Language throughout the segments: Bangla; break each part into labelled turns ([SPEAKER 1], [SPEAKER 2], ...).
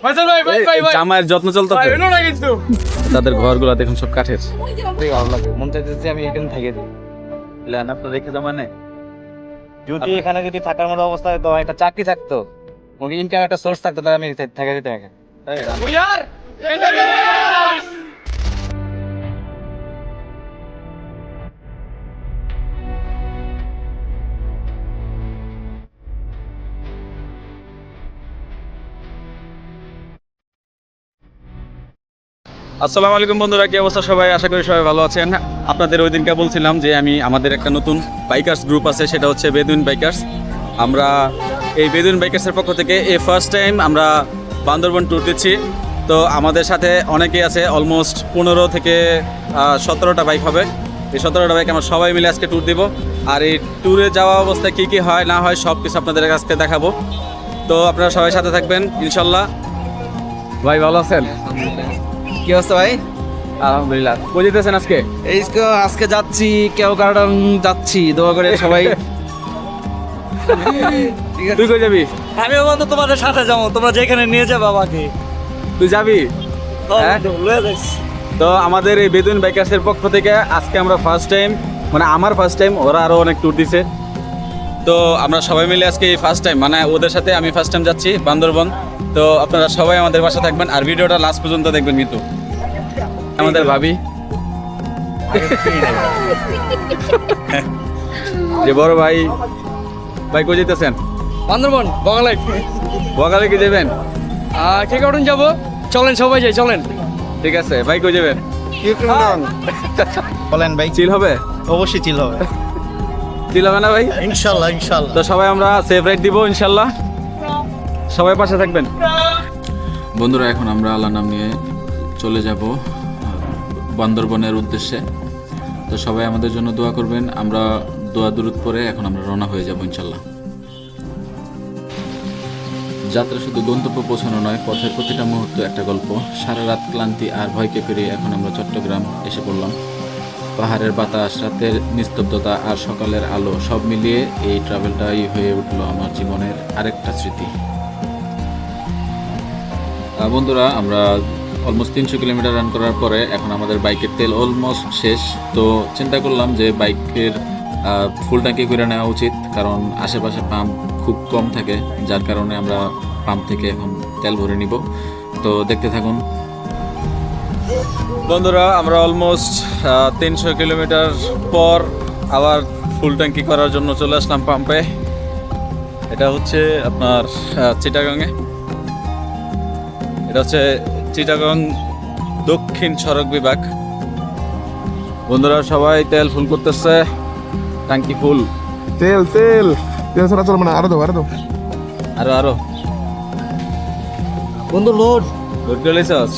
[SPEAKER 1] জামাইয়ের যত্ন চলতেছে। তাদের ঘরগুলো দেখুন সব কাঠের।
[SPEAKER 2] ভালো লাগে, মন চাইতেছে আমি এখানে থেকে যাই।
[SPEAKER 1] আপনার রেখে যাওয়া মানে
[SPEAKER 2] যদি এখানে যদি থাকার মতো অবস্থা হতো, একটা চাকরি থাকতো, ইনকাম একটা সোর্স থাকতো, তাহলে আমি থেকে যেতাম এখানে।
[SPEAKER 1] আসসালামু আলাইকুম বন্ধুরা, কি অবস্থা সবাই? আশা করি সবাই ভালো আছেন। আপনাদের ওই দিনকে বলছিলাম যে আমাদের একটা নতুন বাইকার্স গ্রুপ আছে, সেটা হচ্ছে বেদুইন বাইকার্স। আমরা এই বেদুইন বাইকার্সের পক্ষ থেকে এই ফার্স্ট টাইম আমরা বান্দরবন ট্যুর দিচ্ছি। তো আমাদের সাথে অনেকেই আছে, অলমোস্ট 15 থেকে 17টা বাইক হবে। এই 17টা বাইক আমরা সবাই মিলে আজকে ট্যুর দিব। আর এই ট্যুরে যাওয়া অবস্থায় কী কী হয় না হয় সব কিছু আপনাদের কাছে দেখাবো। তো আপনারা সবাই সাথে থাকবেন ইনশাল্লাহ। ভাই ভালো আছেন?
[SPEAKER 2] কি অবস্থা ভাই?
[SPEAKER 1] আলহামদুলিল্লাহ। কই যেতেছেন আজকে?
[SPEAKER 2] আজকে যাচ্ছি কেউ গার্ডেন যাচ্ছি, দোয়া করে সবাই।
[SPEAKER 1] তুই কই যাবি?
[SPEAKER 3] আমিও বন্ধু তোমাদের সাথে যাবো, তোমরা যেখানে নিয়ে যাবে আমাকে।
[SPEAKER 1] তুই যাবি? হ্যাঁ?
[SPEAKER 3] লয়ে যাচ্ছি।
[SPEAKER 1] তো আমাদের এই বেদুইন বাইকার্সের পক্ষ থেকে আজকে আমরা ফার্স্ট টাইম, মানে আমার ফার্স্ট টাইম, ওরা আরও অনেক ট্যুর দিছে। তো আমরা সবাই মিলে আজকে এই ফার্স্ট টাইম, মানে ওদের সাথে আমি ফার্স্ট টাইম যাচ্ছি বান্দরবন। তো আপনারা সবাই আমাদের বাসা থাকবেন আর ভিডিওটা লাস্ট পর্যন্ত দেখবেন। কিন্তু আমাদের ভাবি যে বড় ভাই, ভাই কই যেতেছেন?
[SPEAKER 3] বান্দরবন বগালাই।
[SPEAKER 1] বগালে কি যাবেন?
[SPEAKER 3] কে কারণ যাবো, চলেন সবাই যাই, চলেন।
[SPEAKER 1] ঠিক আছে ভাই, কই যাবেন?
[SPEAKER 4] বলেন ভাই।
[SPEAKER 1] চিল হবে?
[SPEAKER 4] অবশ্যই চিল হবে,
[SPEAKER 1] চিল হবে না ভাই?
[SPEAKER 4] ইনশাল্লাহ ইনশাল্লাহ।
[SPEAKER 1] তো সবাই আমরা সেফ রাইড দিব ইনশাল্লাহ, সবাই পাশে থাকবেন। বন্ধুরা, এখন আমরা আল্লাহর নাম নিয়ে চলে যাব বান্দরবনের উদ্দেশ্যে। তো সবাই আমাদের জন্য দোয়া করবেন। আমরা দোয়া দুরুদ পরে এখন আমরা রওনা হয়ে যাব ইনশাল্লাহ। যাত্রা শুধু গন্তব্য পৌঁছানো নয়, পথের প্রতিটা মুহূর্ত একটা গল্প। সারা রাত ক্লান্তি আর ভয়কে পেরিয়ে এখন আমরা চট্টগ্রাম এসে পড়লাম। পাহাড়ের বাতাস, রাতের নিস্তব্ধতা আর সকালের আলো সব মিলিয়ে এই ট্রাভেলটাই হয়ে উঠলো আমার জীবনের আরেকটা স্মৃতি। বন্ধুরা, আমরা অলমোস্ট 300 কিলোমিটার রান করার পরে এখন আমাদের বাইকের তেল অলমোস্ট শেষ। তো চিন্তা করলাম যে বাইকের ফুল ট্যাঙ্কি করে নেওয়া উচিত, কারণ আশেপাশে পাম্প খুব কম থাকে, যার কারণে আমরা পাম্প থেকে এখন তেল ভরে নিব। তো দেখতে থাকুন বন্ধুরা। আমরা অলমোস্ট 300 কিলোমিটার পর আবার ফুল ট্যাঙ্কি করার জন্য চলে আসলাম পাম্পে। এটা হচ্ছে আপনার চিটাগাংয়ে, এটা হচ্ছে চিটাগাং দক্ষিণ সড়ক বিভাগ। বন্ধুরা সবাই তেল ফুল করতেছে, ট্যাঙ্কি ফুল।
[SPEAKER 4] তেল তেল তেল ছাড়া চলবে না, আরো দাও আরো দাও।
[SPEAKER 1] আরো আরো
[SPEAKER 3] বন্ধু লোড
[SPEAKER 1] লোড গেলেছস?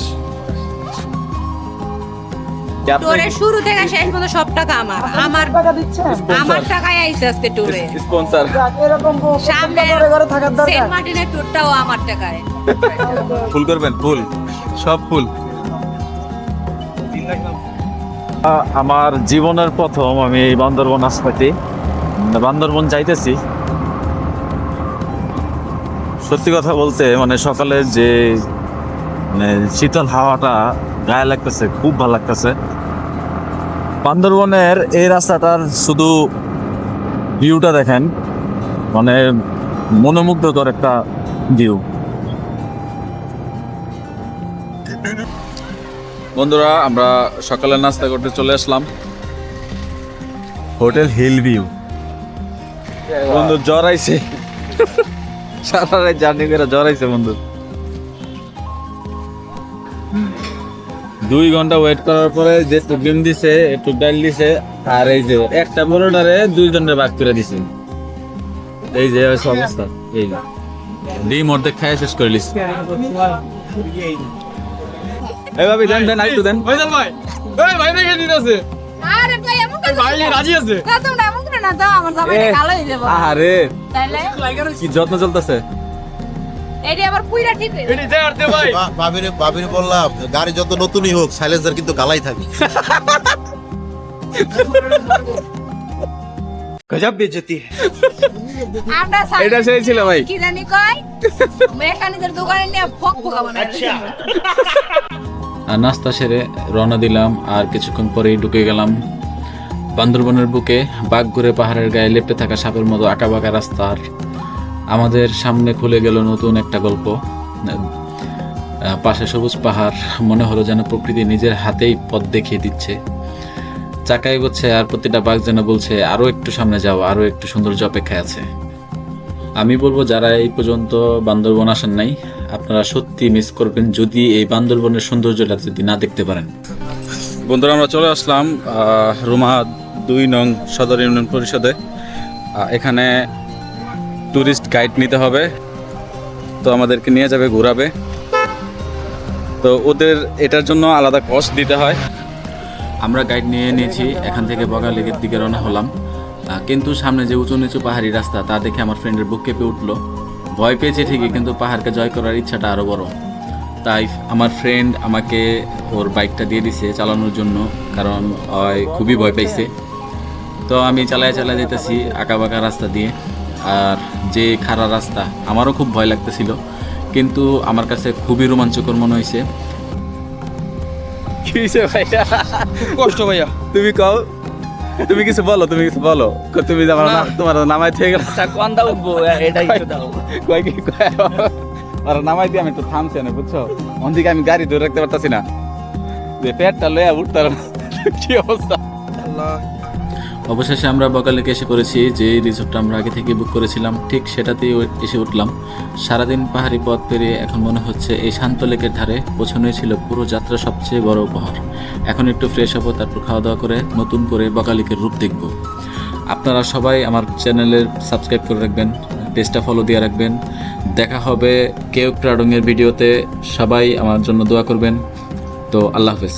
[SPEAKER 5] টুরে শুরু থেকে শেষ পর্যন্ত সব টাকা আমার টাকায় আইছে আজকে টুরে।
[SPEAKER 1] স্পন্সর
[SPEAKER 5] সামনে সেন্ট মার্টিনের টুরটাও আমার টাকায়।
[SPEAKER 1] ফুল করবেন? ফুল, সব ফুল। আমার জীবনের প্রথম আমি এই বান্দরবন আসপাতি, বান্দরবন যাইতেছি। সত্যি কথা বলতে মানে সকালে যে মানে শীতল হাওয়াটা গায়ে লাগতেছে, খুব ভালো লাগতেছে। বান্দরবনের এই রাস্তাটার শুধু ভিউটা দেখেন, মানে মনোমুগ্ধকর একটা ভিউ। বন্ধুরা, আমরা সকালে নাস্তা করতে চলে আসলাম হোটেল হিল ভিউ। বন্ধু জ্বর আইছে, সারা রাত জার্নি করে জ্বর আইছে বন্ধু। 2 ঘন্টা ওয়েট করার পরে যে ডিম দিছে, একটু ডাল দিছে, আর এই যে একটা বড়টারে 2 জনের ভাগ করে দিছে। এই যে অবস্থা, এই ডিম অর্ধেক খাই শেষ করে লিস। এই ভাবি দেন দেন আইটু দেন।
[SPEAKER 3] ভাই ভাই, এই ভাই দেখে দিতেছে।
[SPEAKER 5] আরে ভাই এমন কেন?
[SPEAKER 3] ভাই রাজি আছে।
[SPEAKER 5] না তোমরা এমন করে না, দাও আমার জামাইটা কালো হয়ে যাবে।
[SPEAKER 1] আরে
[SPEAKER 5] তাইলে
[SPEAKER 1] কি যত্ন চলতেছে।
[SPEAKER 5] এডি আবার পুইরা ঠিক হয়ে
[SPEAKER 3] এটি দে আর দে ভাই।
[SPEAKER 4] ভাবিরে বললাম গাড়ি যত নতুনই হোক সাইলেন্সার কিন্তু গালাই থাকে।
[SPEAKER 5] আমরা
[SPEAKER 1] এটা সেই ছিল ভাই।
[SPEAKER 5] কি জানি কয় মেকানিকের দোকানে নিয়ে ফক ফকা বানাই
[SPEAKER 6] আর নাস্তা সেরে রওনা দিলাম, আর কিছুক্ষণ পরেই ঢুকে গেলাম বান্দরবনের বুকে। বাঘ ঘুরে পাহাড়ের গায়ে লেপ্টে থাকা সাপের মতো আঁকাবাঁকা রাস্তার আমাদের সামনে খুলে গেল নতুন একটা গল্প। পাশে সবুজ পাহাড়, মনে হলো যেন প্রকৃতি নিজের হাতেই পথ দেখিয়ে দিচ্ছে। চাকা এগোচ্ছে আর প্রতিটা বাঘ যেন বলছে আরও একটু সামনে যাও, আরও একটু সৌন্দর্য অপেক্ষায় আছে। আমি বলবো যারা এই পর্যন্ত বান্দরবন আসেন নাই, আপনারা সত্যি মিস করবেন যদি এই বান্দরবনের সৌন্দর্যটা যদি না দেখতে পারেন।
[SPEAKER 1] বন্ধুরা আমরা চলে আসলাম রুমা 2 নং সদর ইউনিয়ন পরিষদে। এখানে ট্যুরিস্ট গাইড নিতে হবে, তো আমাদেরকে নিয়ে যাবে, ঘোরাবে। তো ওদের এটার জন্য আলাদা কস্ট দিতে হয়।
[SPEAKER 6] আমরা গাইড নিয়ে নিয়েছি, এখান থেকে বগালেকের দিকে রওনা হলাম। কিন্তু সামনে যে উঁচু নিচু পাহাড়ি রাস্তা তা দেখে আমার ফ্রেন্ডের বুক কেঁপে উঠলো। ভয় পেয়েছে ঠিকই, কিন্তু পাহাড়কে জয় করার ইচ্ছাটা আরও বড়। তাই আমার ফ্রেন্ড আমাকে ওর বাইকটা দিয়ে দিছে চালানোর জন্য, কারণ খুবই ভয় পাইছে। তো আমি চালায় যেতেছি আঁকাবাঁকা রাস্তা দিয়ে। আর যে খাড়া রাস্তা, আমারও খুব ভয় লাগতেছিল, কিন্তু আমার কাছে খুবই রোমাঞ্চকর মনে হয়েছে।
[SPEAKER 1] কি হয়েছে ভাইয়া?
[SPEAKER 3] কষ্ট ভাইয়া।
[SPEAKER 1] তুমি কও, তুমি কিছু বলো, তুমি যাবার না, তোমার নামাই থেকে গেল।
[SPEAKER 3] কোনটা উঠবো এটাই তো দাও।
[SPEAKER 1] কয় কি কয় আর নামাই দিয়ে আমি একটু থামছি না, বুঝছো? অন্যদিকে আমি গাড়ি ধরে রাখতে পারতাছি না, যে পেটটা লয়ে উঠতার কি অবস্থা।
[SPEAKER 6] অবশেষে আমরা বগালেকে এসে পড়েছি। যে রিসোর্টটা আমরা আগে থেকে বুক করেছিলাম ঠিক সেটাতেই এসে উঠলাম। সারাদিন পাহাড়ি পথ পেরিয়ে এখন মনে হচ্ছে এই শান্ত লেকের ধারে পৌঁছানোই ছিল পুরো যাত্রার সবচেয়ে বড় উপহার। এখন একটু ফ্রেশ হবো, তারপর খাওয়া দাওয়া করে নতুন করে বগালেকের রূপ দেখব। আপনারা সবাই আমার চ্যানেলের সাবস্ক্রাইব করে রাখবেন, পেজটা ফলো দিয়ে রাখবেন। দেখা হবে কেউ ক্রাডংয়ের ভিডিওতে। সবাই আমার জন্য দোয়া করবেন। তো আল্লাহ হাফেজ।